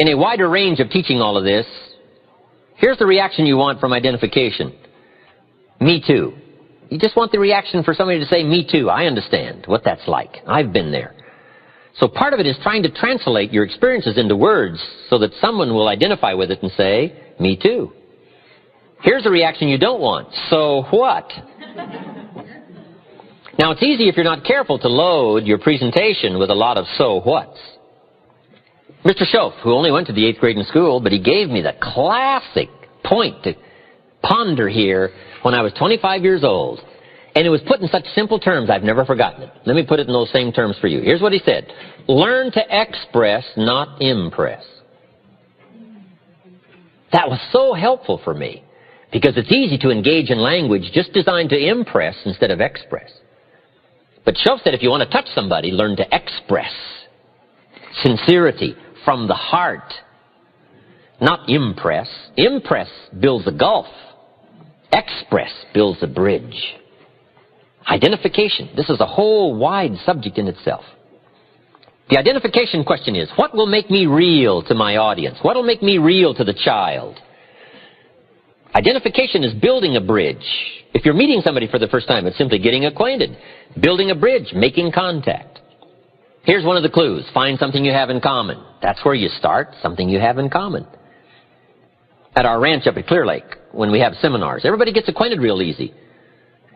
In a wider range of teaching all of this, here's the reaction you want from identification. Me too. You just want the reaction for somebody to say, me too. I understand what that's like. I've been there. So part of it is trying to translate your experiences into words so that someone will identify with it and say, me too. Here's the reaction you don't want. So what? Now, it's easy if you're not careful to load your presentation with a lot of so whats. Mr. Schoaf, who only went to the 8th grade in school, but he gave me the classic point to ponder here when I was 25 years old. And it was put in such simple terms, I've never forgotten it. Let me put it in those same terms for you. Here's what he said. Learn to express, not impress. That was so helpful for me, because it's easy to engage in language just designed to impress instead of express. But Schoaf said if you want to touch somebody, learn to express. Sincerity from the heart, not impress. Impress builds a gulf. Express builds a bridge. Identification. This is a whole wide subject in itself. The identification question is, what will make me real to my audience? What will make me real to the child? Identification is building a bridge. If you're meeting somebody for the first time, it's simply getting acquainted. Building a bridge, making contact. Here's one of the clues. Find something you have in common. That's where you start, something you have in common. At our ranch up at Clear Lake, when we have seminars, everybody gets acquainted real easy.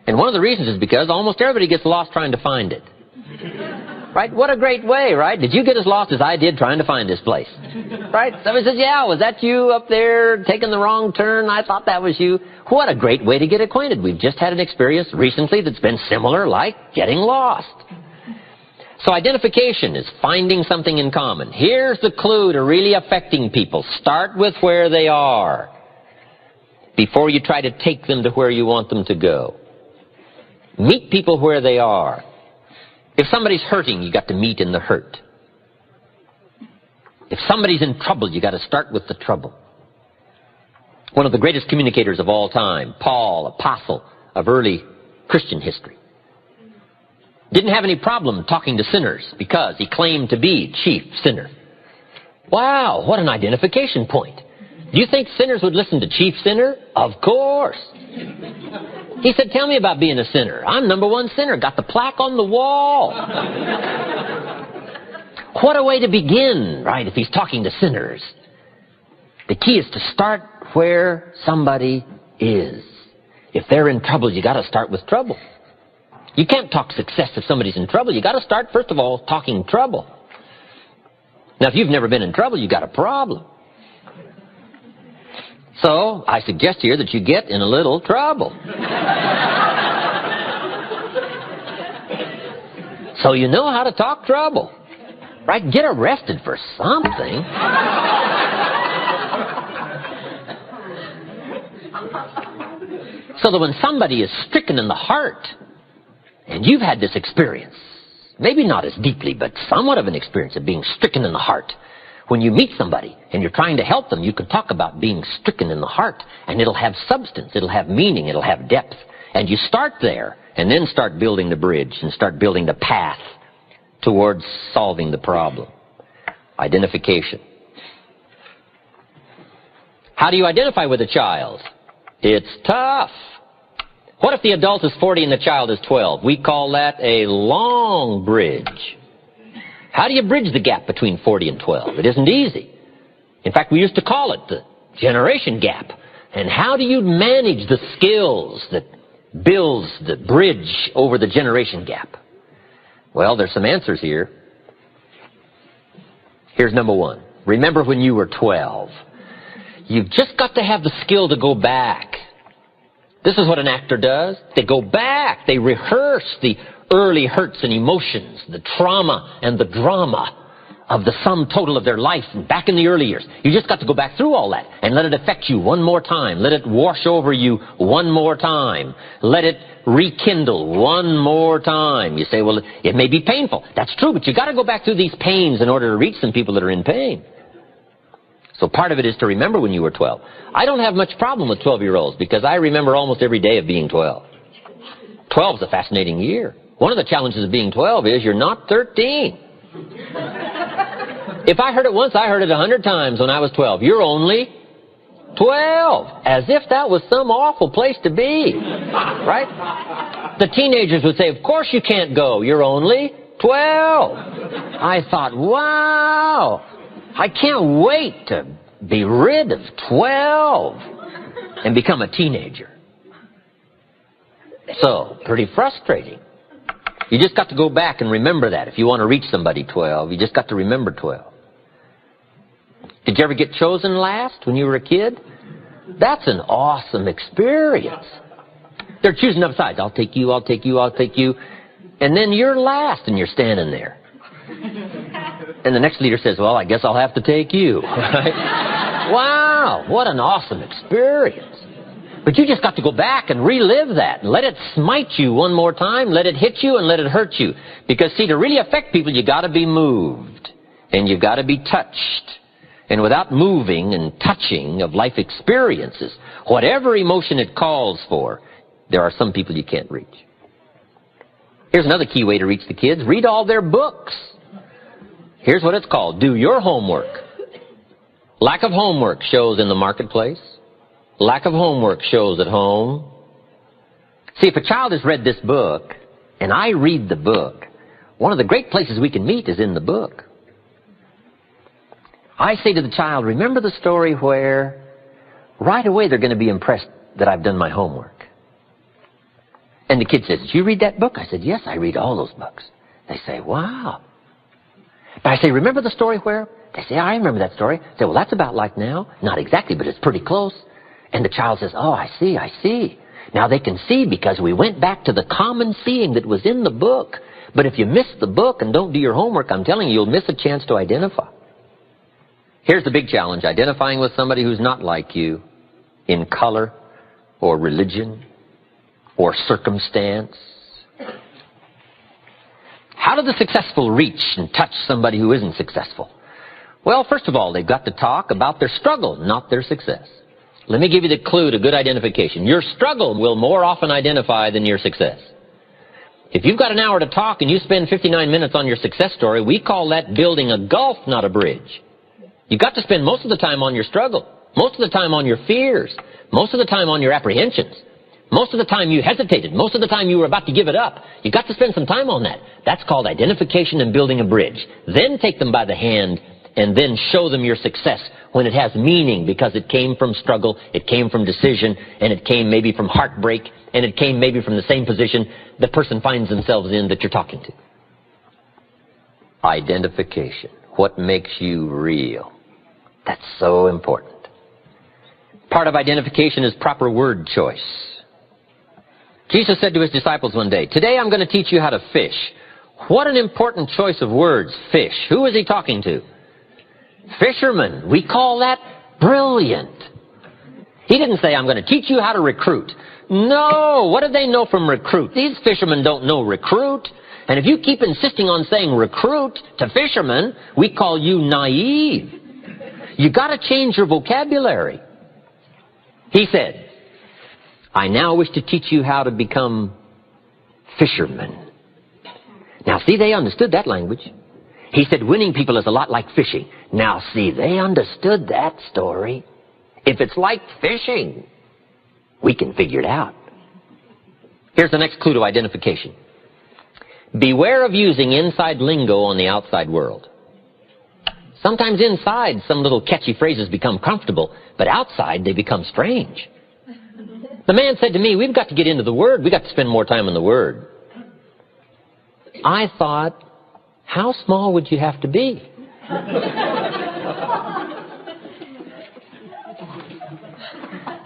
And one of the reasons is because almost everybody gets lost trying to find it. Right? What a great way, right? Did you get as lost as I did trying to find this place? Right? Somebody says, yeah, was that you up there taking the wrong turn? I thought that was you. What a great way to get acquainted. We've just had an experience recently that's been similar, like getting lost. So identification is finding something in common. Here's the clue to really affecting people. Start with where they are before you try to take them to where you want them to go. Meet people where they are. If somebody's hurting, you got to meet in the hurt. If somebody's in trouble, you got to start with the trouble. One of the greatest communicators of all time, Paul, apostle of early Christian history, didn't have any problem talking to sinners because he claimed to be chief sinner. Wow, what an identification point. Do you think sinners would listen to chief sinner? Of course. He said, tell me about being a sinner. I'm number one sinner. Got the plaque on the wall. What a way to begin, right, if he's talking to sinners. The key is to start where somebody is. If they're in trouble, you got to start with trouble. You can't talk success if somebody's in trouble. You got to start, first of all, talking trouble. Now, if you've never been in trouble, you got a problem. So, I suggest here that you get in a little trouble. So you know how to talk trouble. Right? Get arrested for something. So that when somebody is stricken in the heart, and you've had this experience, maybe not as deeply, but somewhat of an experience of being stricken in the heart. When you meet somebody and you're trying to help them, you can talk about being stricken in the heart, and it'll have substance, it'll have meaning, it'll have depth. And you start there, and then start building the bridge and start building the path towards solving the problem. Identification. How do you identify with a child? It's tough. What if the adult is 40 and the child is 12? We call that a long bridge. How do you bridge the gap between 40 and 12? It isn't easy. In fact, we used to call it the generation gap. And how do you manage the skills that builds the bridge over the generation gap? Well, there's some answers here. Here's number one. Remember when you were 12. You've just got to have the skill to go back. This is what an actor does. They go back. They rehearse the early hurts and emotions, the trauma and the drama of the sum total of their life back in the early years. You just got to go back through all that and let it affect you one more time. Let it wash over you one more time. Let it rekindle one more time. You say, well, it may be painful. That's true, but you got to go back through these pains in order to reach some people that are in pain. So part of it is to remember when you were 12. I don't have much problem with 12-year-olds because I remember almost every day of being 12. 12 is a fascinating year. One of the challenges of being 12 is you're not 13. If I heard it once, I heard it 100 times when I was 12. You're only 12. As if that was some awful place to be. Right? The teenagers would say, of course you can't go. You're only 12. I thought, wow. I can't wait to be rid of 12 and become a teenager. So, pretty frustrating. You just got to go back and remember that. If you want to reach somebody 12, you just got to remember 12. Did you ever get chosen last when you were a kid? That's an awesome experience. They're choosing up sides. I'll take you, I'll take you, I'll take you. And then you're last and you're standing there. And the next leader says, well, I guess I'll have to take you. Right? Wow, what an awesome experience. But you just got to go back and relive that and let it smite you one more time, let it hit you and let it hurt you. Because, see, to really affect people, you got to be moved and you've got to be touched. And without moving and touching of life experiences, whatever emotion it calls for, there are some people you can't reach. Here's another key way to reach the kids. Read all their books. Here's what it's called. Do your homework. Lack of homework shows in the marketplace. Lack of homework shows at home. See, if a child has read this book, and I read the book, one of the great places we can meet is in the book. I say to the child, remember the story where right away they're going to be impressed that I've done my homework. And the kid says, did you read that book? I said, yes, I read all those books. They say, wow. But I say, remember the story where? They say, I remember that story. I say, well, that's about like now. Not exactly, but it's pretty close. And the child says, oh, I see, I see. Now they can see because we went back to the common seeing that was in the book. But if you miss the book and don't do your homework, I'm telling you, you'll miss a chance to identify. Here's the big challenge, identifying with somebody who's not like you in color or religion or circumstance. How do the successful reach and touch somebody who isn't successful? Well, first of all, they've got to talk about their struggle, not their success. Let me give you the clue to good identification. Your struggle will more often identify than your success. If you've got an hour to talk and you spend 59 minutes on your success story, we call that building a gulf, not a bridge. You've got to spend most of the time on your struggle, most of the time on your fears, most of the time on your apprehensions, most of the time you hesitated, most of the time you were about to give it up. You've got to spend some time on that. That's called identification and building a bridge. Then take them by the hand and then show them your success when it has meaning because it came from struggle, it came from decision, and it came maybe from heartbreak, and it came maybe from the same position the person finds themselves in that you're talking to. Identification. What makes you real? That's so important. Part of identification is proper word choice. Jesus said to his disciples one day, today I'm going to teach you how to fish. What an important choice of words, fish. Who is he talking to? Fishermen. We call that brilliant. He didn't say, I'm going to teach you how to recruit. No, what do they know from recruit? These fishermen don't know recruit. And if you keep insisting on saying recruit to fishermen, we call you naive. You got to change your vocabulary. He said, I now wish to teach you how to become fishermen. Now see, they understood that language. He said winning people is a lot like fishing. Now see, they understood that story. If it's like fishing, we can figure it out. Here's the next clue to identification. Beware of using inside lingo on the outside world. Sometimes inside, some little catchy phrases become comfortable, but outside they become strange. The man said to me, we've got to get into the Word. We've got to spend more time in the Word. I thought, how small would you have to be?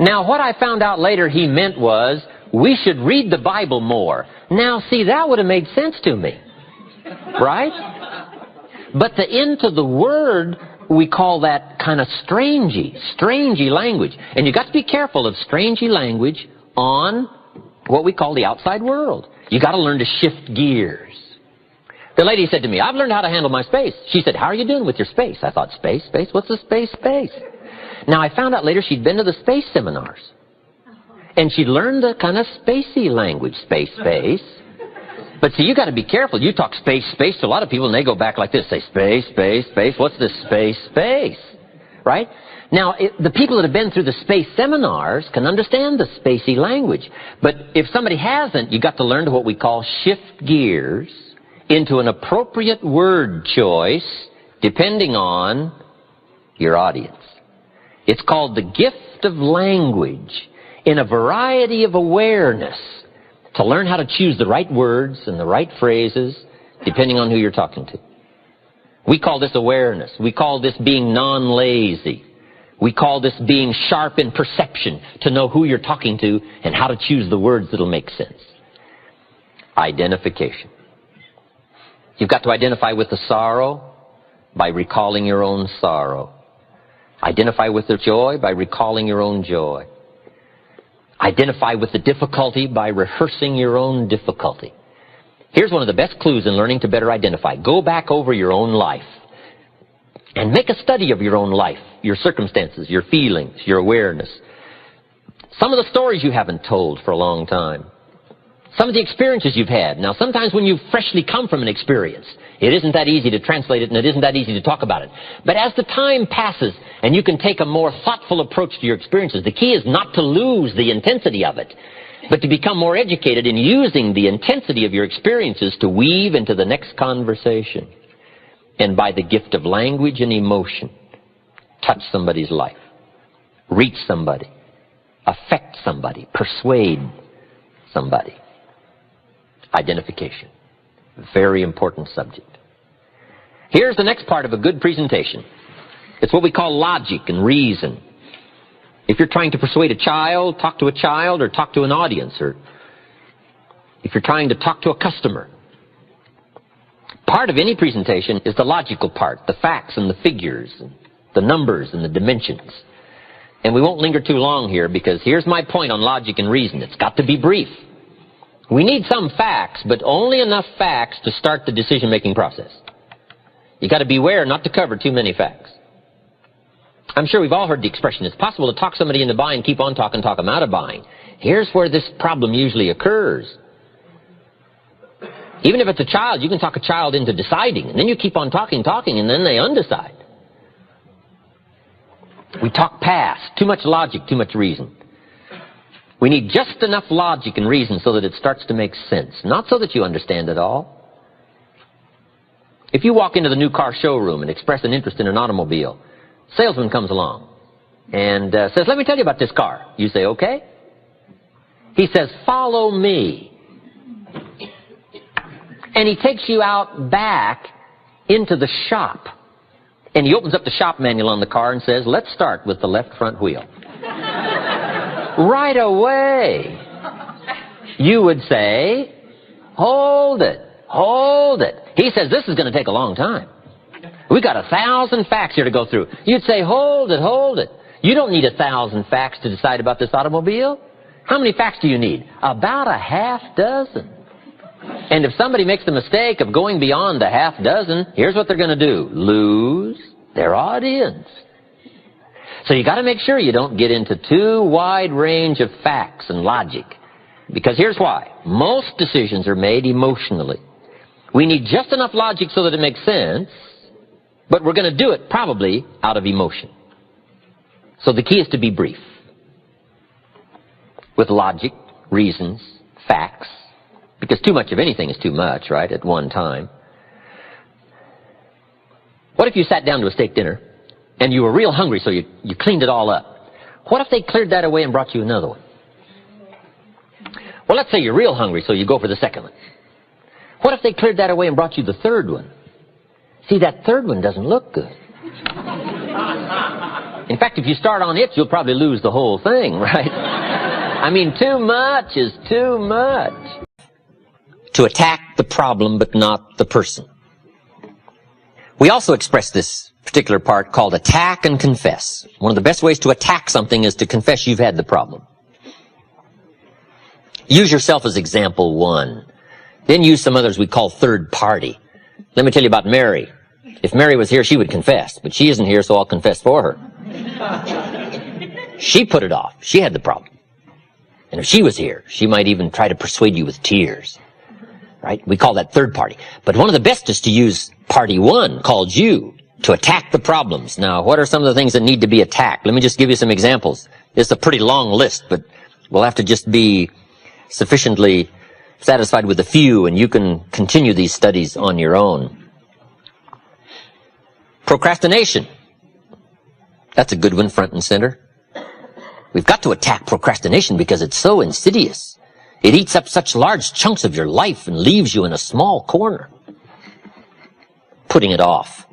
Now, what I found out later he meant was, we should read the Bible more. Now, see, that would have made sense to me. Right? But the into the Word, we call that kind of strangey language. And you've got to be careful of strangey language on what we call the outside world. You've got to learn to shift gears. The lady said to me, I've learned how to handle my space. She said, how are you doing with your space? I thought, space? What's the space? Now, I found out later she'd been to the space seminars. And she'd learned the kind of spacey language, space. But see, you got to be careful. You talk space, space to a lot of people, and they go back like this. Say, space, space, space. What's this space, space? Right? Now, the people that have been through the space seminars can understand the spacey language. But if somebody hasn't, you got to learn to what we call shift gears into an appropriate word choice depending on your audience. It's called the gift of language in a variety of awareness to learn how to choose the right words and the right phrases depending on who you're talking to. We call this awareness. We call this being non-lazy. We call this being sharp in perception to know who you're talking to and how to choose the words that'll make sense. Identification. You've got to identify with the sorrow by recalling your own sorrow. Identify with the joy by recalling your own joy. Identify with the difficulty by rehearsing your own difficulty. Here's one of the best clues in learning to better identify. Go back over your own life and make a study of your own life, your circumstances, your feelings, your awareness. Some of the stories you haven't told for a long time. Some of the experiences you've had. Now, sometimes when you've freshly come from an experience, it isn't that easy to translate it and it isn't that easy to talk about it. But as the time passes and you can take a more thoughtful approach to your experiences, the key is not to lose the intensity of it, but to become more educated in using the intensity of your experiences to weave into the next conversation. And by the gift of language and emotion, touch somebody's life, reach somebody, affect somebody, persuade somebody. Identification. Very important subject. Here's the next part of a good presentation. It's what we call logic and reason. If you're trying to persuade a child, talk to a child, or talk to an audience, or if you're trying to talk to a customer, part of any presentation is the logical part, the facts and the figures, and the numbers and the dimensions. And we won't linger too long here because here's my point on logic and reason. It's got to be brief. We need some facts, but only enough facts to start the decision-making process. You got to beware not to cover too many facts. I'm sure we've all heard the expression, it's possible to talk somebody into buying, keep on talking, talk them out of buying. Here's where this problem usually occurs. Even if it's a child, you can talk a child into deciding, and then you keep on talking, and then they undecide. We talk past. Too much logic, too much reason. We need just enough logic and reason so that it starts to make sense, not so that you understand it all. If you walk into the new car showroom and express an interest in an automobile, salesman comes along and says, "Let me tell you about this car." You say, "Okay." He says, "Follow me." And he takes you out back into the shop. And he opens up the shop manual on the car and says, "Let's start with the left front wheel." Right away, you would say, "Hold it, hold it." He says, "This is going to take a long time. We've got 1,000 facts here to go through." You'd say, "Hold it, hold it. You don't need 1,000 facts to decide about this automobile. How many facts do you need?" About a half dozen. And if somebody makes the mistake of going beyond the half dozen, here's what they're going to do: lose their audience. So you got to make sure you don't get into too wide range of facts and logic. Because here's why. Most decisions are made emotionally. We need just enough logic so that it makes sense, but we're going to do it probably out of emotion. So the key is to be brief. With logic, reasons, facts. Because too much of anything is too much, right, at one time. What if you sat down to a steak dinner and you were real hungry, so you cleaned it all up? What if they cleared that away and brought you another one? Well, let's say you're real hungry, so you go for the second one. What if they cleared that away and brought you the third one? See, that third one doesn't look good. In fact, if you start on it, you'll probably lose the whole thing, right? I mean, too much is too much. To attack the problem, but not the person. We also express this particular part called attack and confess. One of the best ways to attack something is to confess you've had the problem. Use yourself as example one. Then use some others we call third party. Let me tell you about Mary. If Mary was here, she would confess, but she isn't here, so I'll confess for her. She put it off. She had the problem. And if she was here, she might even try to persuade you with tears. right? We call that third party. But one of the best is to use party one, called you, to attack the problems. Now, what are some of the things that need to be attacked? Let me just give you some examples. It's a pretty long list, but we'll have to just be sufficiently satisfied with a few, and you can continue these studies on your own. Procrastination. That's a good one, front and center. We've got to attack procrastination because it's so insidious. It eats up such large chunks of your life and leaves you in a small corner. Putting it off.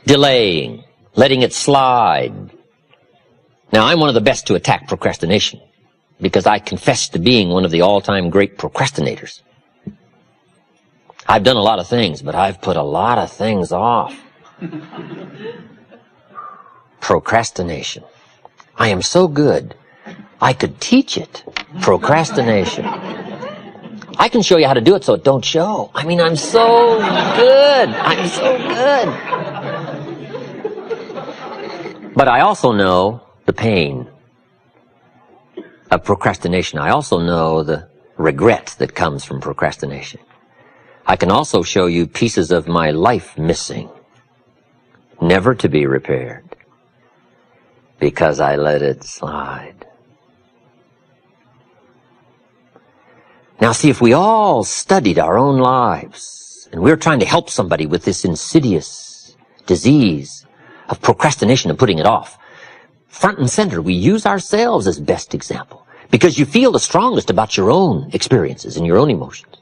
Delaying. Letting it slide. Now, I'm one of the best to attack procrastination because I confess to being one of the all-time great procrastinators. I've done a lot of things, but I've put a lot of things off. Procrastination. I am so good, I could teach it. Procrastination. I can show you how to do it so it don't show. I mean, I'm so good. I'm so good. But I also know the pain of procrastination. I also know the regret that comes from procrastination. I can also show you pieces of my life missing, never to be repaired, because I let it slide. Now see, if we all studied our own lives, and we were trying to help somebody with this insidious disease of procrastination and putting it off, front and center, we use ourselves as best example, because you feel the strongest about your own experiences and your own emotions.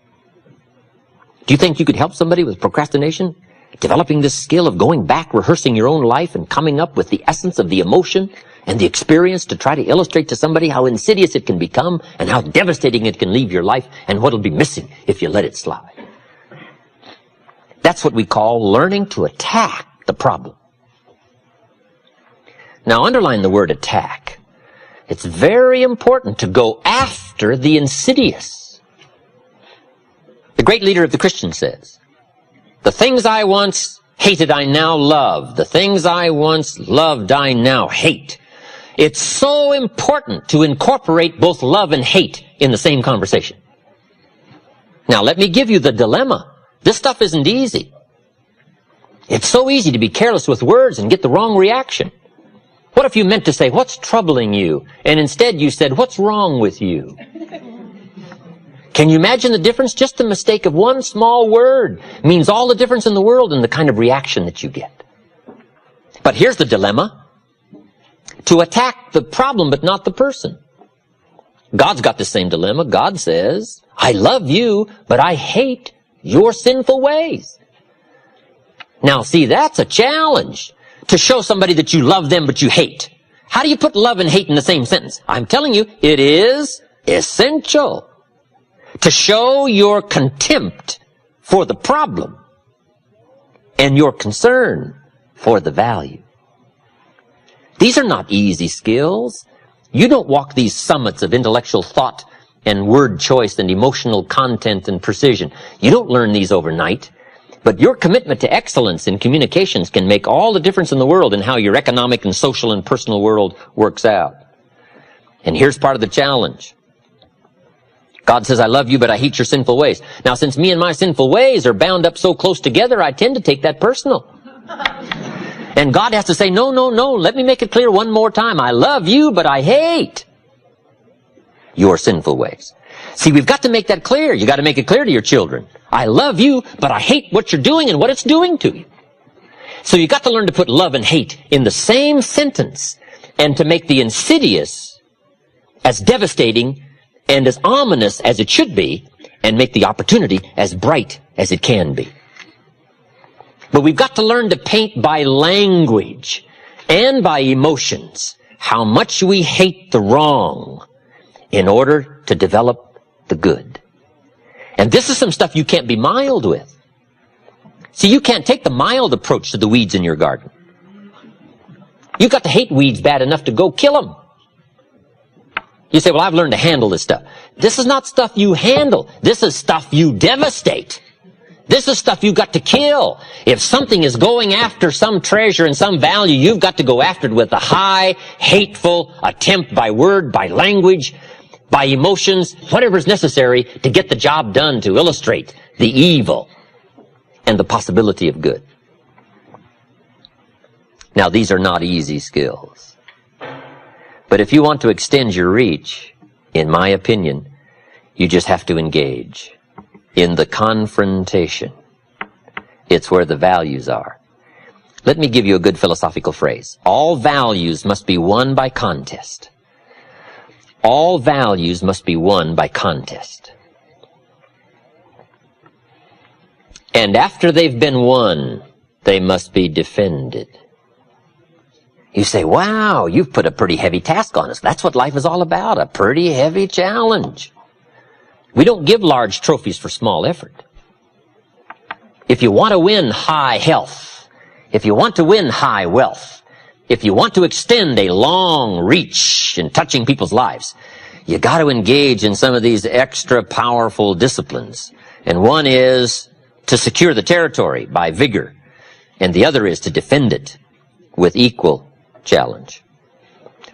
Do you think you could help somebody with procrastination? Developing this skill of going back, rehearsing your own life, and coming up with the essence of the emotion and the experience to try to illustrate to somebody how insidious it can become and how devastating it can leave your life and what'll be missing if you let it slide. That's what we call learning to attack the problem. Now, underline the word attack. It's very important to go after the insidious. The great leader of the Christians says, "The things I once hated I now love. The things I once loved I now hate." It's so important to incorporate both love and hate in the same conversation. Now, let me give you the dilemma. This stuff isn't easy. It's so easy to be careless with words and get the wrong reaction. What if you meant to say, "What's troubling you?" and instead you said, "What's wrong with you?" Can you imagine the difference? Just the mistake of one small word means all the difference in the world in the kind of reaction that you get. But here's the dilemma. To attack the problem but not the person. God's got the same dilemma. God says, "I love you, but I hate your sinful ways." Now see, that's a challenge. To show somebody that you love them but you hate. How do you put love and hate in the same sentence? I'm telling you, it is essential to show your contempt for the problem and your concern for the value. These are not easy skills. You don't walk these summits of intellectual thought and word choice and emotional content and precision. You don't learn these overnight. But your commitment to excellence in communications can make all the difference in the world in how your economic and social and personal world works out. And here's part of the challenge. God says, "I love you, but I hate your sinful ways." Now, since me and my sinful ways are bound up so close together, I tend to take that personal. And God has to say, "No, no, no, let me make it clear one more time. I love you, but I hate your sinful ways." See, we've got to make that clear. You got to make it clear to your children. I love you, but I hate what you're doing and what it's doing to you. So you got to learn to put love and hate in the same sentence and to make the insidious as devastating and as ominous as it should be and make the opportunity as bright as it can be. But we've got to learn to paint by language and by emotions how much we hate the wrong in order to develop the good. And this is some stuff you can't be mild with. See, you can't take the mild approach to the weeds in your garden. You've got to hate weeds bad enough to go kill them. You say, "Well, I've learned to handle this stuff." This is not stuff you handle. This is stuff you devastate. This is stuff you've got to kill. If something is going after some treasure and some value, you've got to go after it with a high, hateful attempt by word, by language, by emotions, whatever's necessary to get the job done, to illustrate the evil and the possibility of good. Now, these are not easy skills. But if you want to extend your reach, in my opinion, you just have to engage in the confrontation. It's where the values are. Let me give you a good philosophical phrase. All values must be won by contest. All values must be won by contest. And after they've been won, they must be defended. You say, wow, you've put a pretty heavy task on us. That's what life is all about, a pretty heavy challenge. We don't give large trophies for small effort. If you want to win high health, if you want to win high wealth, if you want to extend a long reach in touching people's lives, you got to engage in some of these extra powerful disciplines. And one is to secure the territory by vigor, and the other is to defend it with equal challenge.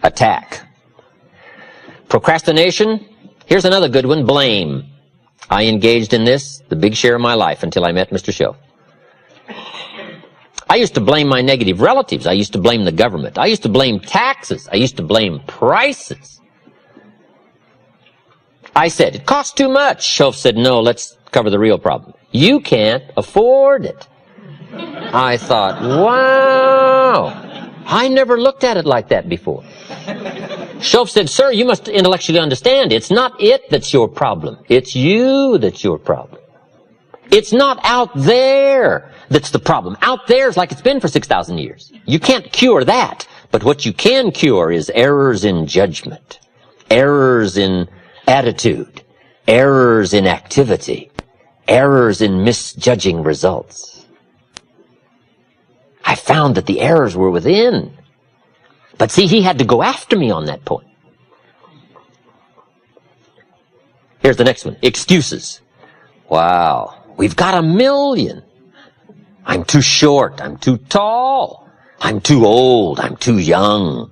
Attack. Procrastination. Here's another good one. Blame. I engaged in this the big share of my life until I met Mr. Show. I used to blame my negative relatives. I used to blame the government. I used to blame taxes. I used to blame prices. I said, it costs too much. Shoaff said, no, let's cover the real problem. You can't afford it. I thought, wow, I never looked at it like that before. Shoaff said, sir, you must intellectually understand, it's not it that's your problem. It's you that's your problem. It's not out there that's the problem. Out there is like it's been for 6,000 years. You can't cure that. But what you can cure is errors in judgment, errors in attitude, errors in activity, errors in misjudging results. I found that the errors were within. But see, he had to go after me on that point. Here's the next one. Excuses. Wow. We've got a million. I'm too short. I'm too tall. I'm too old. I'm too young.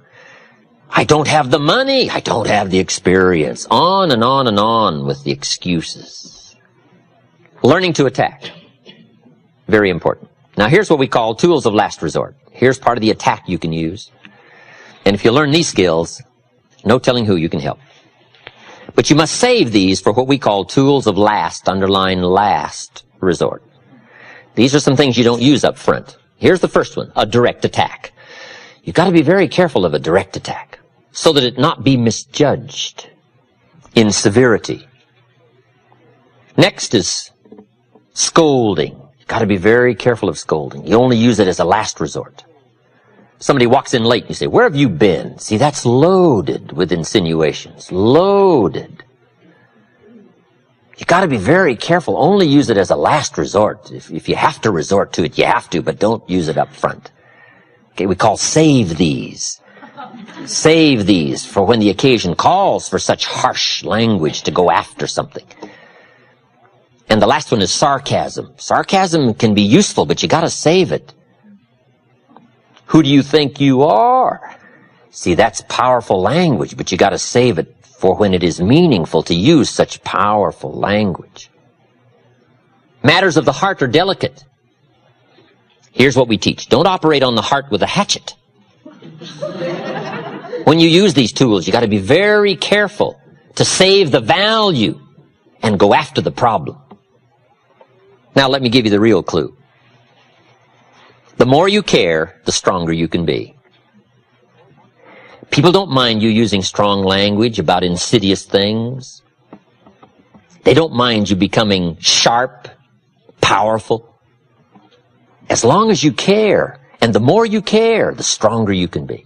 I don't have the money. I don't have the experience. On and on and on with the excuses. Learning to attack. Very important. Now here's what we call tools of last resort. Here's part of the attack you can use. And if you learn these skills, no telling who you can help. But you must save these for what we call tools of last, underline last resort. These are some things you don't use up front. Here's the first one, a direct attack. You've got to be very careful of a direct attack so that it not be misjudged in severity. Next is scolding. You've got to be very careful of scolding. You only use it as a last resort. Somebody walks in late and you say, where have you been? See, that's loaded with insinuations. Loaded. You got to be very careful. Only use it as a last resort. If you have to resort to it, you have to, but don't use it up front. Okay, we call save these. Save these for when the occasion calls for such harsh language to go after something. And the last one is sarcasm. Sarcasm can be useful, but you got to save it. Who do you think you are? See, that's powerful language, but you got to save it for when it is meaningful to use such powerful language. Matters of the heart are delicate. Here's what we teach. Don't operate on the heart with a hatchet. When you use these tools, you got to be very careful to save the value and go after the problem. Now let me give you the real clue. The more you care, the stronger you can be. People don't mind you using strong language about insidious things. They don't mind you becoming sharp, powerful. As long as you care, and the more you care, the stronger you can be.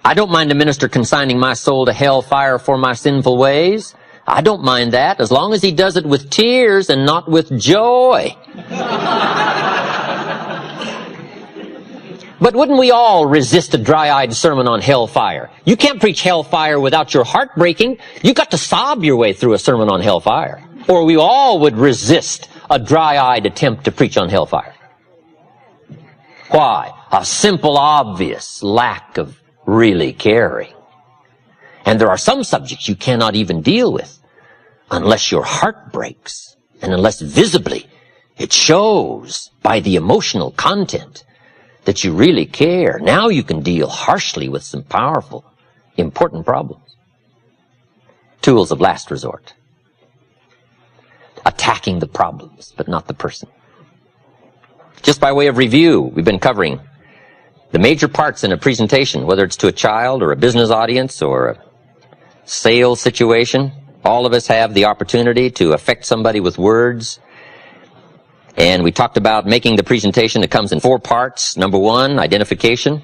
I don't mind a minister consigning my soul to hellfire for my sinful ways. I don't mind that, as long as he does it with tears and not with joy. But wouldn't we all resist a dry-eyed sermon on hellfire? You can't preach hellfire without your heart breaking. You got to sob your way through a sermon on hellfire. Or we all would resist a dry-eyed attempt to preach on hellfire. Why? A simple, obvious lack of really caring. And there are some subjects you cannot even deal with unless your heart breaks and unless visibly it shows by the emotional content that you really care. Now you can deal harshly with some powerful, important problems. Tools of last resort. Attacking the problems, but not the person. Just by way of review, we've been covering the major parts in a presentation, whether it's to a child or a business audience or a sales situation. All of us have the opportunity to affect somebody with words. And we talked about making the presentation. It comes in 4 parts. Number 1, identification.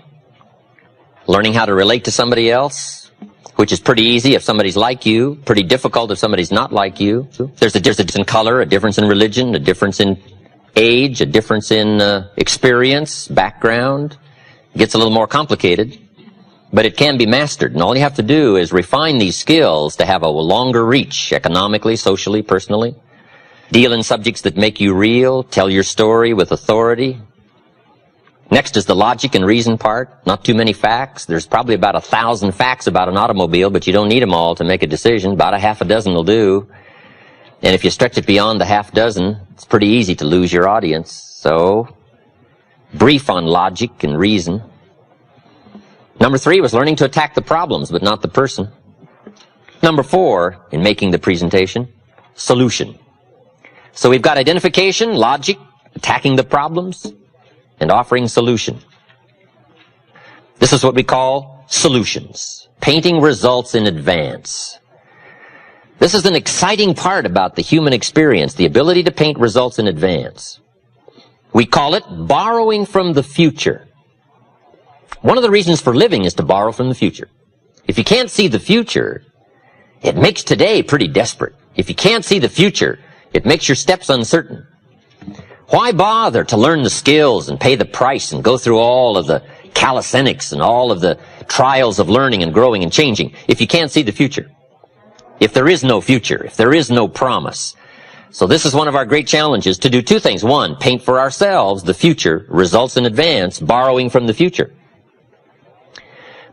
Learning how to relate to somebody else, which is pretty easy if somebody's like you, pretty difficult if somebody's not like you. There's a difference in color, a difference in religion, a difference in age, a difference in experience, background. It gets a little more complicated, but it can be mastered. And all you have to do is refine these skills to have a longer reach, economically, socially, personally. Deal in subjects that make you real. Tell your story with authority. Next is the logic and reason part. Not too many facts. There's probably about 1,000 facts about an automobile, but you don't need them all to make a decision. About a half a dozen will do. And if you stretch it beyond the half dozen, it's pretty easy to lose your audience. So, brief on logic and reason. Number 3 was learning to attack the problems, but not the person. Number 4, in making the presentation, solution. So we've got identification, logic, attacking the problems, and offering solution. This is what we call solutions. Painting results in advance. This is an exciting part about the human experience, the ability to paint results in advance. We call it borrowing from the future. One of the reasons for living is to borrow from the future. If you can't see the future, it makes today pretty desperate. If you can't see the future, it makes your steps uncertain. Why bother to learn the skills and pay the price and go through all of the calisthenics and all of the trials of learning and growing and changing if you can't see the future? If there is no future, if there is no promise. So this is one of our great challenges, to do 2 things. 1, paint for ourselves the future, results in advance, borrowing from the future.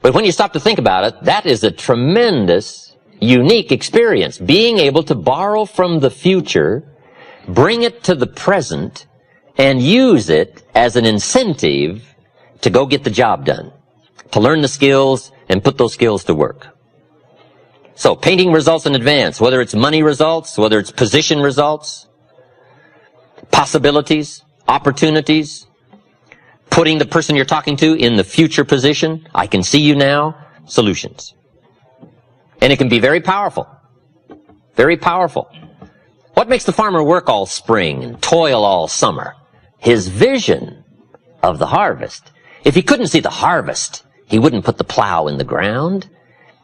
But when you stop to think about it, that is a tremendous, unique experience. Being able to borrow from the future, bring it to the present, and use it as an incentive to go get the job done, to learn the skills and put those skills to work. So, painting results in advance, whether it's money results, whether it's position results, possibilities, opportunities, putting the person you're talking to in the future position, I can see you now, solutions. And it can be very powerful. Very powerful. What makes the farmer work all spring and toil all summer? His vision of the harvest. If he couldn't see the harvest, he wouldn't put the plow in the ground.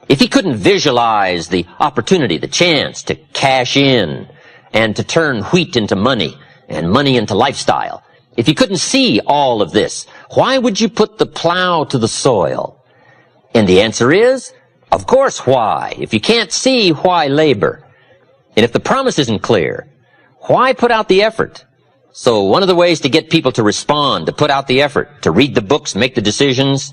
If he couldn't visualize the opportunity, the chance to cash in and to turn wheat into money and money into lifestyle, if you couldn't see all of this, why would you put the plow to the soil? And the answer is, of course, why? If you can't see, why labor? And if the promise isn't clear, why put out the effort? So one of the ways to get people to respond, to put out the effort, to read the books, make the decisions,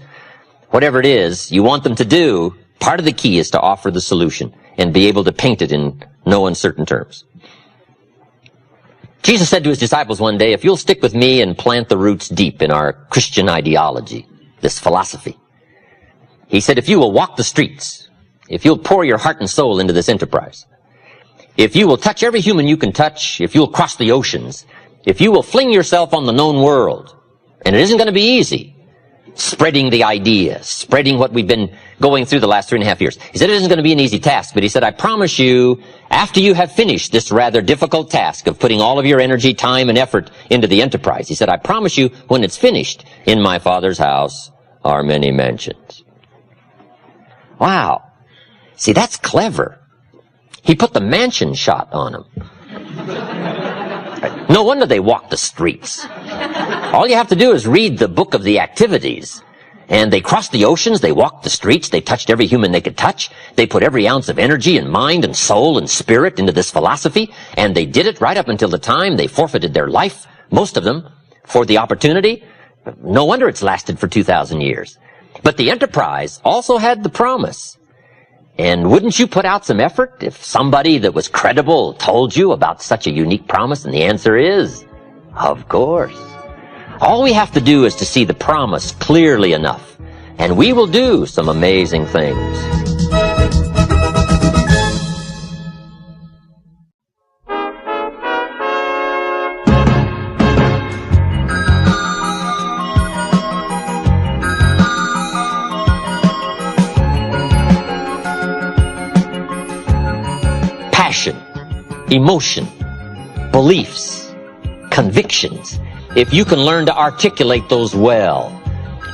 whatever it is you want them to do, part of the key is to offer the solution and be able to paint it in no uncertain terms. Jesus said to his disciples one day, if you'll stick with me and plant the roots deep in our Christian ideology, this philosophy, he said, if you will walk the streets, if you'll pour your heart and soul into this enterprise, if you will touch every human you can touch, if you'll cross the oceans, if you will fling yourself on the known world, and it isn't going to be easy, spreading the idea, spreading what we've been going through the last 3.5 years. He said it isn't going to be an easy task, but he said, I promise you, after you have finished this rather difficult task of putting all of your energy, time, and effort into the enterprise, he said, I promise you, when it's finished, in my Father's house are many mansions. Wow. See, that's clever. He put the mansion shot on them. No wonder they walk the streets. All you have to do is read the book of the activities. And they crossed the oceans, they walked the streets, they touched every human they could touch. They put every ounce of energy and mind and soul and spirit into this philosophy. And they did it right up until the time they forfeited their life, most of them, for the opportunity. No wonder it's lasted for 2,000 years. But the enterprise also had the promise. And wouldn't you put out some effort if somebody that was credible told you about such a unique promise? And the answer is, of course. All we have to do is to see the promise clearly enough, and we will do some amazing things. Passion, emotion, beliefs, convictions. If you can learn to articulate those well,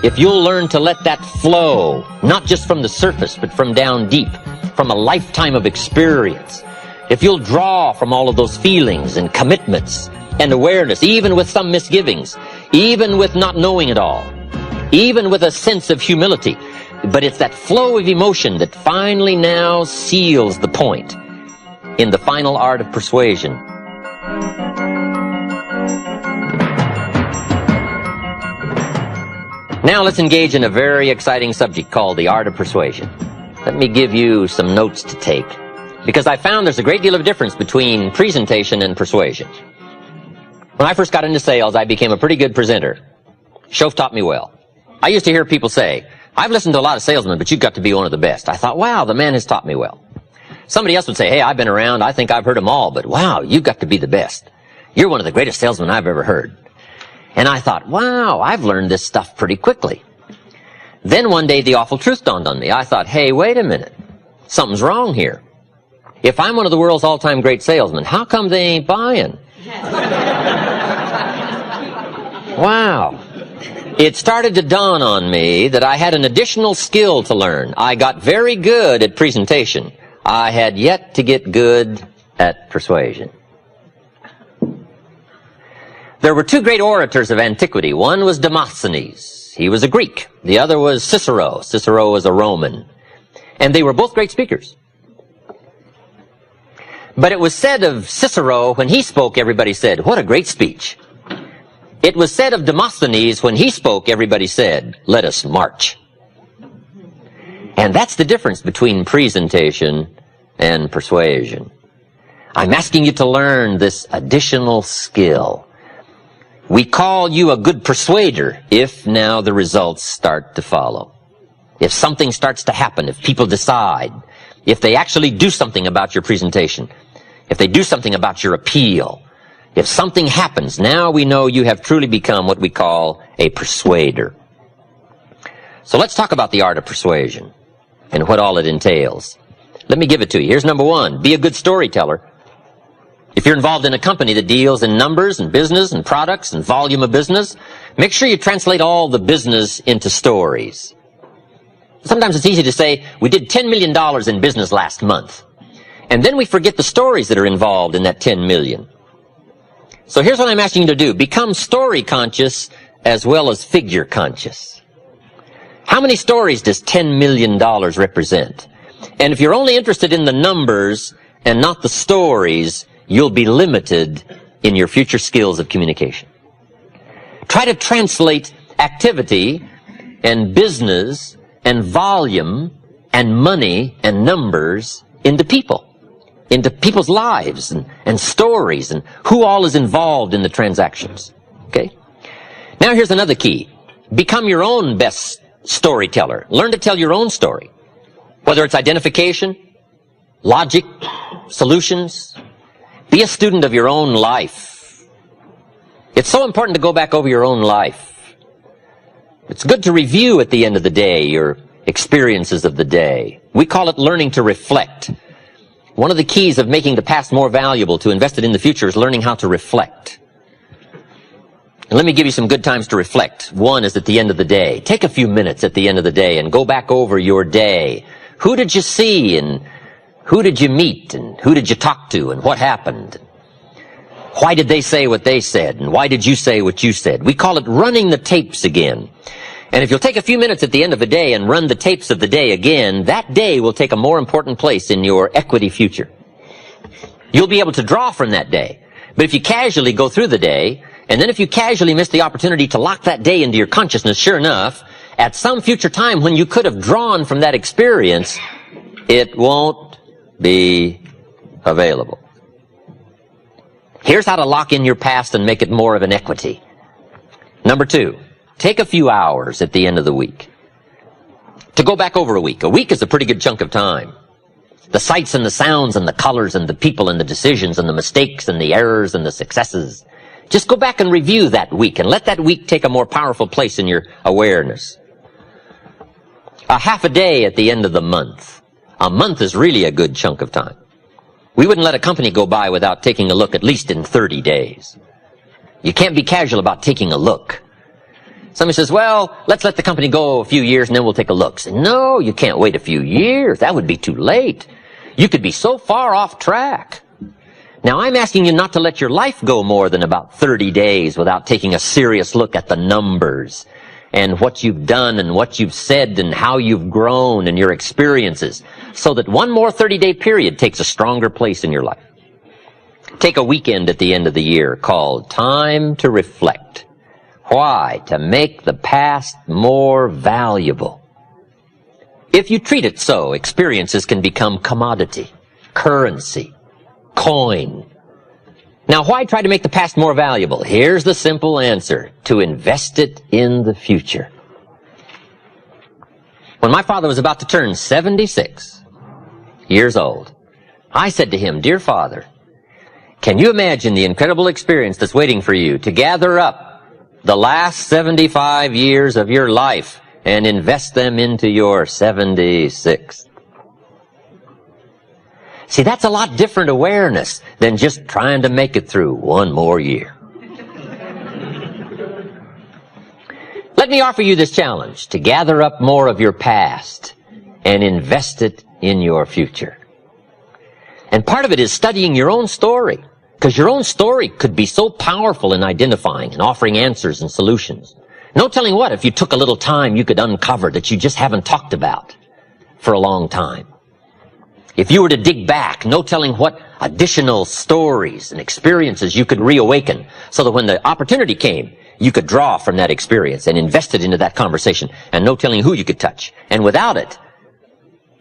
if you'll learn to let that flow, not just from the surface, but from down deep, from a lifetime of experience, if you'll draw from all of those feelings and commitments and awareness, even with some misgivings, even with not knowing it all, even with a sense of humility, but it's that flow of emotion that finally now seals the point in the final art of persuasion. Now let's engage in a very exciting subject called the art of persuasion. Let me give you some notes to take, because I found there's a great deal of difference between presentation and persuasion. When I first got into sales, I became a pretty good presenter. Show taught me well. I used to hear people say, I've listened to a lot of salesmen, but you've got to be one of the best. I thought, wow, the man has taught me well. Somebody else would say, hey, I've been around, I think I've heard them all, but wow, you've got to be the best. You're one of the greatest salesmen I've ever heard. And I thought, wow, I've learned this stuff pretty quickly. Then one day the awful truth dawned on me. I thought, hey, wait a minute. Something's wrong here. If I'm one of the world's all-time great salesmen, how come they ain't buying? Wow. It started to dawn on me that I had an additional skill to learn. I got very good at presentation. I had yet to get good at persuasion. There were two great orators of antiquity. One was Demosthenes. He was a Greek. The other was Cicero. Cicero was a Roman. And they were both great speakers. But it was said of Cicero, when he spoke, everybody said, what a great speech. It was said of Demosthenes, when he spoke, everybody said, let us march. And that's the difference between presentation and persuasion. I'm asking you to learn this additional skill. We call you a good persuader if now the results start to follow. If something starts to happen, if people decide, if they actually do something about your presentation, if they do something about your appeal, if something happens, now we know you have truly become what we call a persuader. So let's talk about the art of persuasion and what all it entails. Let me give it to you. Here's number one. Be a good storyteller. If you're involved in a company that deals in numbers and business and products and volume of business, make sure you translate all the business into stories. Sometimes it's easy to say, we did $10 million in business last month. And then we forget the stories that are involved in that 10 million. So here's what I'm asking you to do. Become story conscious as well as figure conscious. How many stories does $10 million represent? And if you're only interested in the numbers and not the stories, you'll be limited in your future skills of communication. Try to translate activity and business and volume and money and numbers into people's lives and stories and who all is involved in the transactions. Okay? Now here's another key. Become your own best storyteller. Learn to tell your own story. Whether it's identification, logic, solutions. Be a student of your own life. It's so important to go back over your own life. It's good to review at the end of the day your experiences of the day. We call it learning to reflect. One of the keys of making the past more valuable to invest it in the future is learning how to reflect. And let me give you some good times to reflect. One is at the end of the day. Take a few minutes at the end of the day and go back over your day. Who did you see and who did you meet and who did you talk to and what happened? Why did they say what they said and why did you say what you said? We call it running the tapes again. And if you'll take a few minutes at the end of the day and run the tapes of the day again, that day will take a more important place in your equity future. You'll be able to draw from that day. But if you casually go through the day, and then if you casually miss the opportunity to lock that day into your consciousness, sure enough, at some future time when you could have drawn from that experience, it won't be available. Here's how to lock in your past and make it more of an equity. Number 2, take a few hours at the end of the week to go back over a week. A week is a pretty good chunk of time. The sights and the sounds and the colors and the people and the decisions and the mistakes and the errors and the successes. Just go back and review that week and let that week take a more powerful place in your awareness. A half a day at the end of the month. A month is really a good chunk of time. We wouldn't let a company go by without taking a look at least in 30 days. You can't be casual about taking a look. Somebody says, well, let's let the company go a few years and then we'll take a look. Say, no, you can't wait a few years. That would be too late. You could be so far off track. Now, I'm asking you not to let your life go more than about 30 days without taking a serious look at the numbers and what you've done and what you've said and how you've grown and your experiences, so that one more 30-day period takes a stronger place in your life. Take a weekend at the end of the year called Time to Reflect. Why? To make the past more valuable. If you treat it so, experiences can become commodity, currency, coin. Now, why try to make the past more valuable? Here's the simple answer: to invest it in the future. When my father was about to turn 76 years old, I said to him, dear Father, can you imagine the incredible experience that's waiting for you to gather up the last 75 years of your life and invest them into your 76th? See, that's a lot different awareness than just trying to make it through one more year. Let me offer you this challenge: to gather up more of your past and invest it in your future. And part of it is studying your own story, because your own story could be so powerful in identifying and offering answers and solutions. No telling what, if you took a little time, you could uncover that you just haven't talked about for a long time. If you were to dig back, no telling what additional stories and experiences you could reawaken, so that when the opportunity came, you could draw from that experience and invest it into that conversation, and no telling who you could touch. And without it,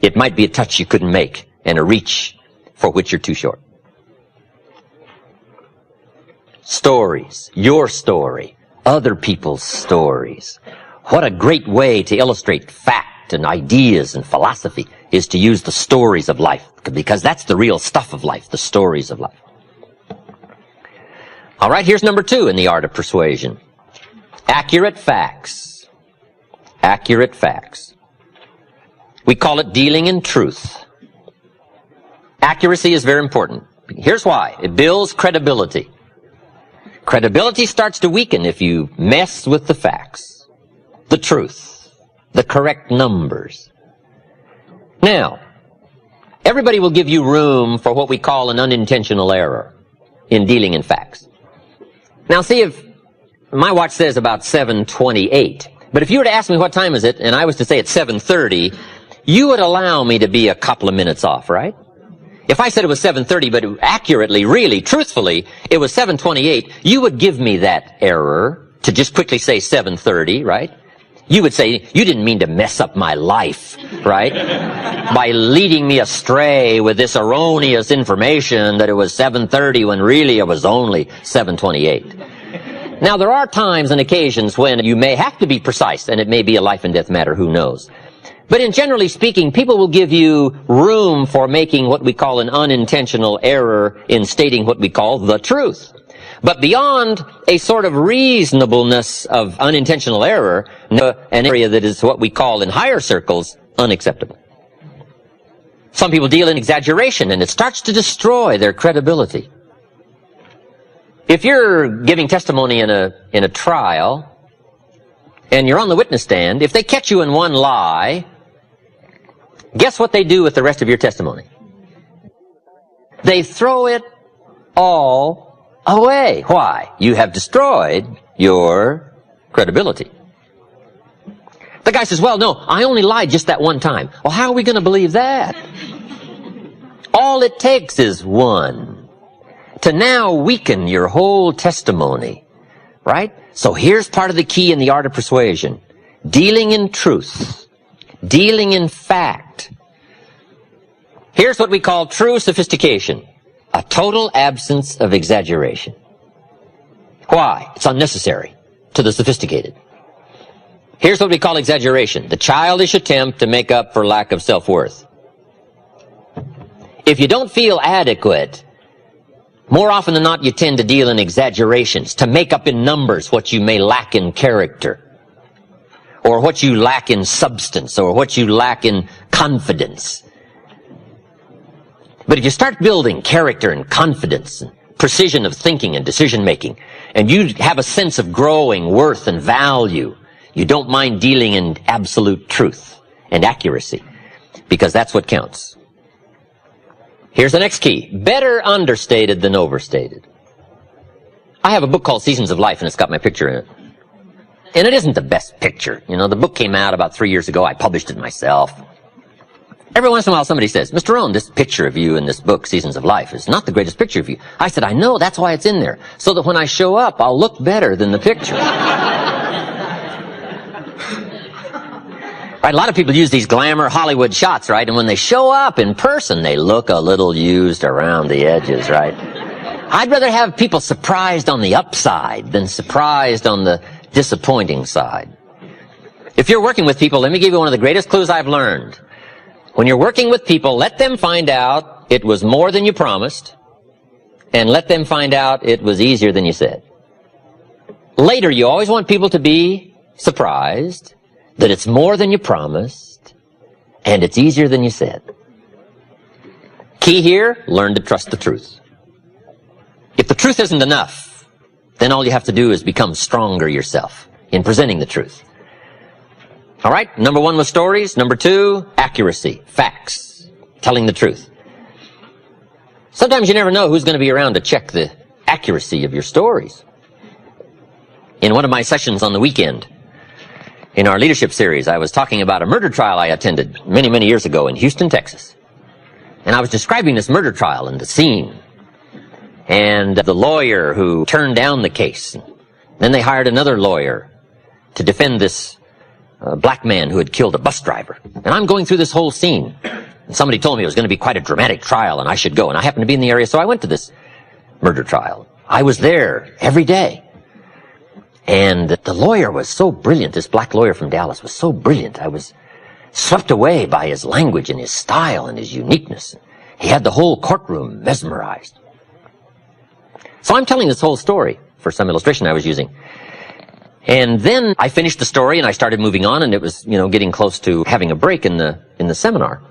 it might be a touch you couldn't make and a reach for which you're too short. Stories, your story, other people's stories. What a great way to illustrate fact and ideas and philosophy is to use the stories of life, because that's the real stuff of life, the stories of life. All right, here's number 2 in the art of persuasion. Accurate facts. Accurate facts. We call it dealing in truth. Accuracy is very important. Here's why. It builds credibility. Credibility starts to weaken if you mess with the facts, the truth, the correct numbers. Now, everybody will give you room for what we call an unintentional error in dealing in facts. Now, see, if my watch says about 7:28, but if you were to ask me what time is it, and I was to say it's 7:30, you would allow me to be a couple of minutes off, right? If I said it was 7:30, but accurately, really, truthfully, it was 7:28, you would give me that error to just quickly say 7:30, right? You would say, you didn't mean to mess up my life, right? By leading me astray with this erroneous information that it was 7:30 when really it was only 7:28. Now, there are times and occasions when you may have to be precise, and it may be a life and death matter, who knows. But in generally speaking, people will give you room for making what we call an unintentional error in stating what we call the truth. But beyond a sort of reasonableness of unintentional error, an area that is what we call in higher circles unacceptable. Some people deal in exaggeration, and it starts to destroy their credibility. If you're giving testimony in a trial, and you're on the witness stand, if they catch you in one lie, guess what they do with the rest of your testimony? They throw it all away. Why? You have destroyed your credibility. The guy says, well, no, I only lied just that one time. Well, how are we going to believe that? All it takes is one to now weaken your whole testimony, right? So here's part of the key in the art of persuasion. Dealing in truth, dealing in fact, Here's what we call true sophistication. A total absence of exaggeration. Why? It's unnecessary to the sophisticated. Here's what we call exaggeration. The childish attempt to make up for lack of self-worth. If you don't feel adequate, more often than not you tend to deal in exaggerations, to make up in numbers what you may lack in character, or what you lack in substance, or what you lack in confidence. But if you start building character and confidence and precision of thinking and decision making, and you have a sense of growing worth and value, you don't mind dealing in absolute truth and accuracy, because that's what counts. Here's the next key. Better understated than overstated. I have a book called Seasons of Life, and it's got my picture in it. And it isn't the best picture. You know, the book came out about 3 years ago. I published it myself. Every once in a while somebody says, Mr. Rohn, this picture of you in this book, Seasons of Life, is not the greatest picture of you. I said, I know, that's why it's in there. So that when I show up, I'll look better than the picture. Right, a lot of people use these glamour Hollywood shots, right? And when they show up in person, they look a little used around the edges, right? I'd rather have people surprised on the upside than surprised on the disappointing side. If you're working with people, let me give you one of the greatest clues I've learned. When you're working with people, let them find out it was more than you promised, and let them find out it was easier than you said. Later, you always want people to be surprised that it's more than you promised, and it's easier than you said. Key here, learn to trust the truth. If the truth isn't enough, then all you have to do is become stronger yourself in presenting the truth. All right, number one was stories. Number two, accuracy, facts, telling the truth. Sometimes you never know who's going to be around to check the accuracy of your stories. In one of my sessions on the weekend, in our leadership series, I was talking about a murder trial I attended many, many years ago in Houston, Texas. And I was describing this murder trial and the scene, and the lawyer who turned down the case. Then they hired another lawyer to defend this black man who had killed a bus driver. And I'm going through this whole scene. And somebody told me it was going to be quite a dramatic trial and I should go. And I happened to be in the area, so I went to this murder trial. I was there every day. And the lawyer was so brilliant. This black lawyer from Dallas was so brilliant. I was swept away by his language and his style and his uniqueness. He had the whole courtroom mesmerized. So I'm telling this whole story for some illustration I was using. And then I finished the story and I started moving on, and it was, getting close to having a break in the seminar.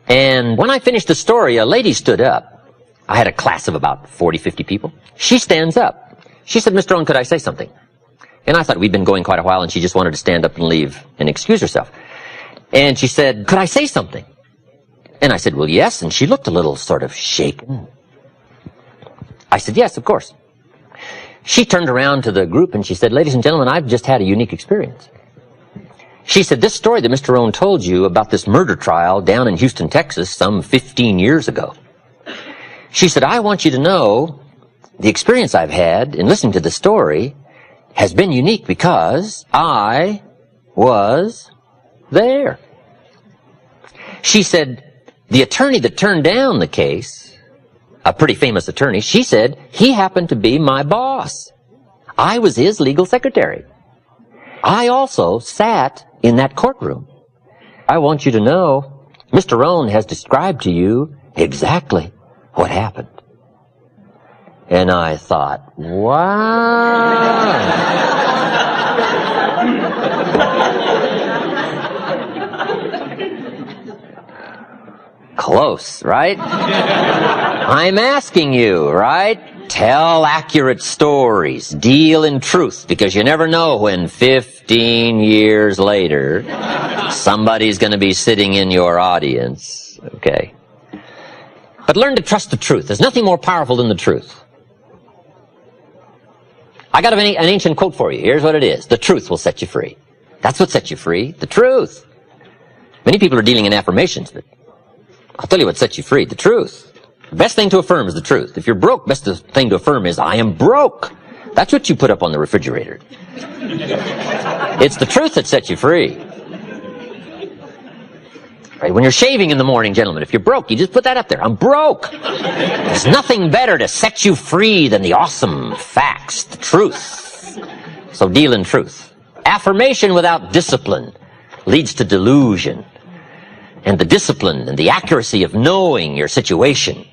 And when I finished the story, a lady stood up. I had a class of about 40, 50 people. She stands up. She said, Mr. Rohn, could I say something? And I thought we'd been going quite a while, and she just wanted to stand up and leave and excuse herself. And she said, could I say something? And I said, well, yes. And she looked a little sort of shaken. I said, yes, of course. She turned around to the group and she said, ladies and gentlemen, I've just had a unique experience. She said, this story that Mr. Rohn told you about this murder trial down in Houston, Texas, some 15 years ago. She said, I want you to know the experience I've had in listening to the story has been unique because I was there. She said, the attorney that turned down the case, a pretty famous attorney, she said, he happened to be my boss. I was his legal secretary. I also sat in that courtroom. I want you to know, Mr. Rohn has described to you exactly what happened. And I thought, wow. Close, right? I'm asking you, right? Tell accurate stories. Deal in truth, because you never know when 15 years later somebody's going to be sitting in your audience. Okay. But learn to trust the truth. There's nothing more powerful than the truth. I got an ancient quote for you. Here's what it is. The truth will set you free. That's what sets you free. The truth. Many people are dealing in affirmations, but I'll tell you what sets you free. The truth. The best thing to affirm is the truth. If you're broke, best thing to affirm is, I am broke. That's what you put up on the refrigerator. It's the truth that sets you free. Right? When you're shaving in the morning, gentlemen, if you're broke, you just put that up there. I'm broke. There's nothing better to set you free than the awesome facts, the truth. So deal in truth. Affirmation without discipline leads to delusion. And the discipline and the accuracy of knowing your situation.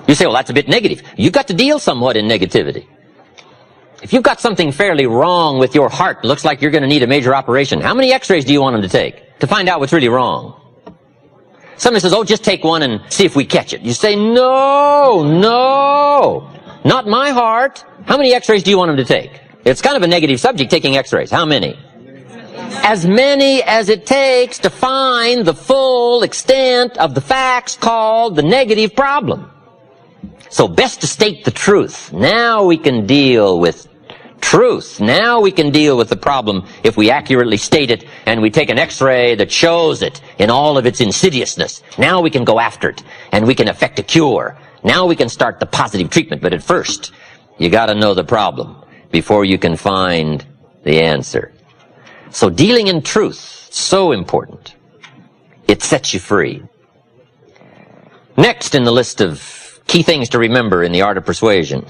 You say, well, that's a bit negative. You've got to deal somewhat in negativity. If you've got something fairly wrong with your heart, looks like you're going to need a major operation, how many x-rays do you want them to take to find out what's really wrong? Somebody says, oh, just take one and see if we catch it. You say, no, not my heart. How many x-rays do you want them to take? It's kind of a negative subject, taking x-rays. How many? As many as it takes to find the full extent of the facts called the negative problem. So best to state the truth. Now we can deal with truth. Now we can deal with the problem if we accurately state it and we take an x-ray that shows it in all of its insidiousness. Now we can go after it and we can effect a cure. Now we can start the positive treatment. But at first, you got to know the problem before you can find the answer. So dealing in truth, so important. It sets you free. Next in the list of key things to remember in the art of persuasion,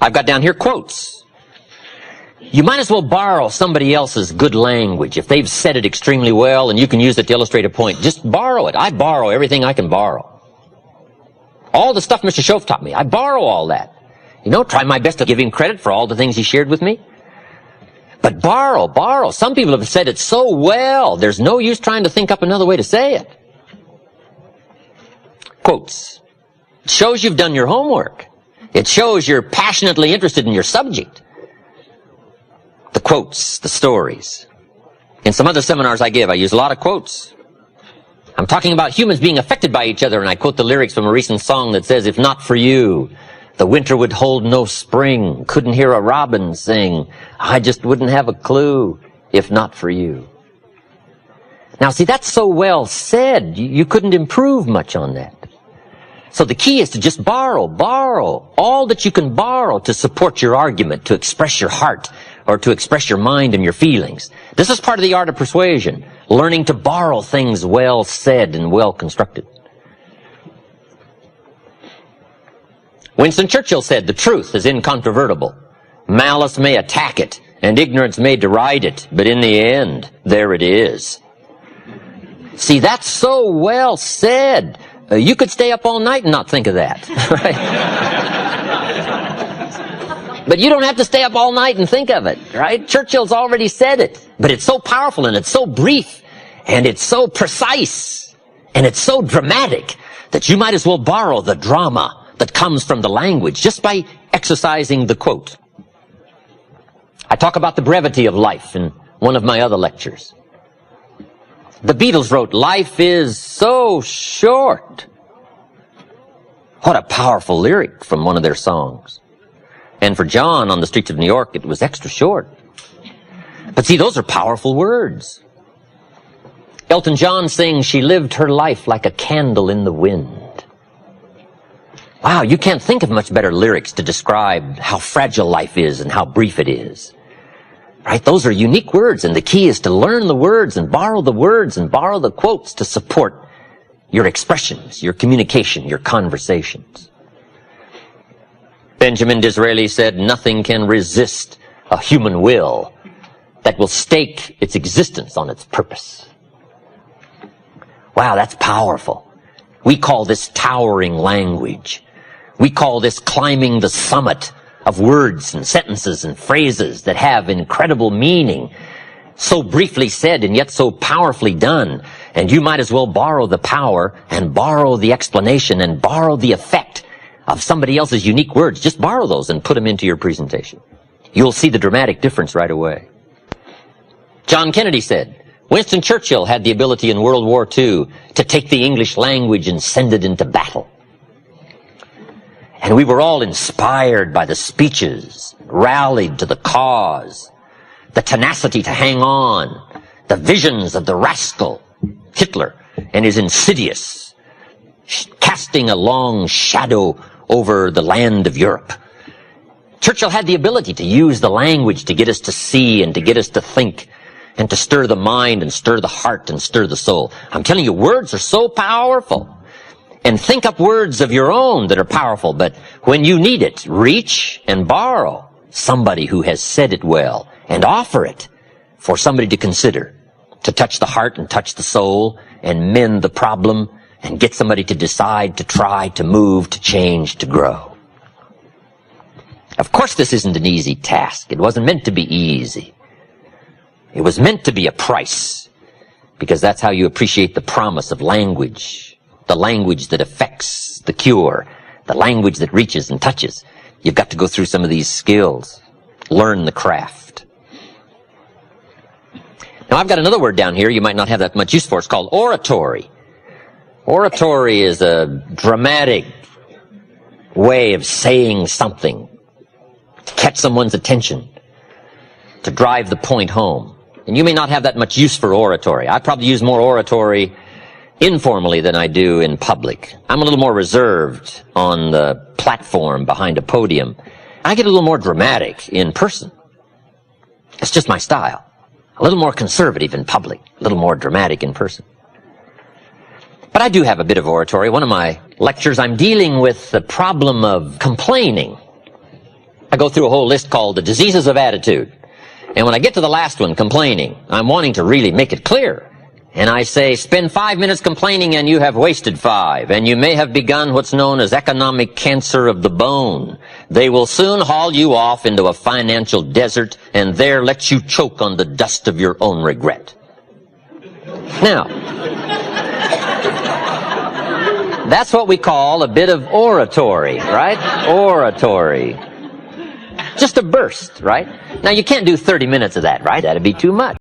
I've got down here quotes. You might as well borrow somebody else's good language. If they've said it extremely well and you can use it to illustrate a point, just borrow it. I borrow everything I can borrow. All the stuff Mr. Schoaf taught me, I borrow all that. You know, try my best to give him credit for all the things he shared with me. But borrow. Some people have said it so well, there's no use trying to think up another way to say it. Quotes. It shows you've done your homework. It shows you're passionately interested in your subject. The quotes, the stories. In some other seminars I give, I use a lot of quotes. I'm talking about humans being affected by each other, and I quote the lyrics from a recent song that says, if not for you, the winter would hold no spring, couldn't hear a robin sing, I just wouldn't have a clue if not for you. Now see, that's so well said, you couldn't improve much on that. So the key is to just borrow all that you can borrow to support your argument, to express your heart, or to express your mind and your feelings. This is part of the art of persuasion, learning to borrow things well said and well constructed. Winston Churchill said, the truth is incontrovertible. Malice may attack it, and ignorance may deride it, but in the end, there it is. See, that's so well said. You could stay up all night and not think of that, right? But you don't have to stay up all night and think of it, right? Churchill's already said it. But it's so powerful, and it's so brief, and it's so precise, and it's so dramatic that you might as well borrow the drama that comes from the language just by exercising the quote. I talk about the brevity of life in one of my other lectures. The Beatles wrote, life is so short. What a powerful lyric from one of their songs. And for John on the streets of New York, it was extra short. But see, those are powerful words. Elton John sings, she lived her life like a candle in the wind. Wow, you can't think of much better lyrics to describe how fragile life is and how brief it is. Right? Those are unique words, and the key is to learn the words and borrow the quotes to support your expressions, your communication, your conversations. Benjamin Disraeli said, nothing can resist a human will that will stake its existence on its purpose. Wow, that's powerful. We call this towering language. We call this climbing the summit of words and sentences and phrases that have incredible meaning, so briefly said and yet so powerfully done. And you might as well borrow the power and borrow the explanation and borrow the effect of somebody else's unique words. Just borrow those and put them into your presentation. You'll see the dramatic difference right away. John Kennedy said, Winston Churchill had the ability in World War II to take the English language and send it into battle. And we were all inspired by the speeches, rallied to the cause, the tenacity to hang on, the visions of the rascal, Hitler, and his insidious, casting a long shadow over the land of Europe. Churchill had the ability to use the language to get us to see and to get us to think and to stir the mind and stir the heart and stir the soul. I'm telling you, words are so powerful. And think up words of your own that are powerful, but when you need it, reach and borrow somebody who has said it well and offer it for somebody to consider, to touch the heart and touch the soul and mend the problem and get somebody to decide, to try, to move, to change, to grow. Of course, this isn't an easy task. It wasn't meant to be easy. It was meant to be a price, because that's how you appreciate the promise of language, the language that affects the cure, the language that reaches and touches. You've got to go through some of these skills, learn the craft. Now, I've got another word down here you might not have that much use for. It's called oratory. Oratory is a dramatic way of saying something, to catch someone's attention, to drive the point home. And you may not have that much use for oratory. I probably use more oratory informally than I do in public. I'm a little more reserved on the platform behind a podium. I get a little more dramatic in person. It's just my style. A little more conservative in public, a little more dramatic in person. But I do have a bit of oratory. One of my lectures, I'm dealing with the problem of complaining. I go through a whole list called the diseases of attitude. And when I get to the last one, complaining, I'm wanting to really make it clear. And I say, spend 5 minutes complaining and you have wasted 5. And you may have begun what's known as economic cancer of the bone. They will soon haul you off into a financial desert and there let you choke on the dust of your own regret. Now, that's what we call a bit of oratory, right? Oratory. Just a burst, right? Now, you can't do 30 minutes of that, right? That'd be too much.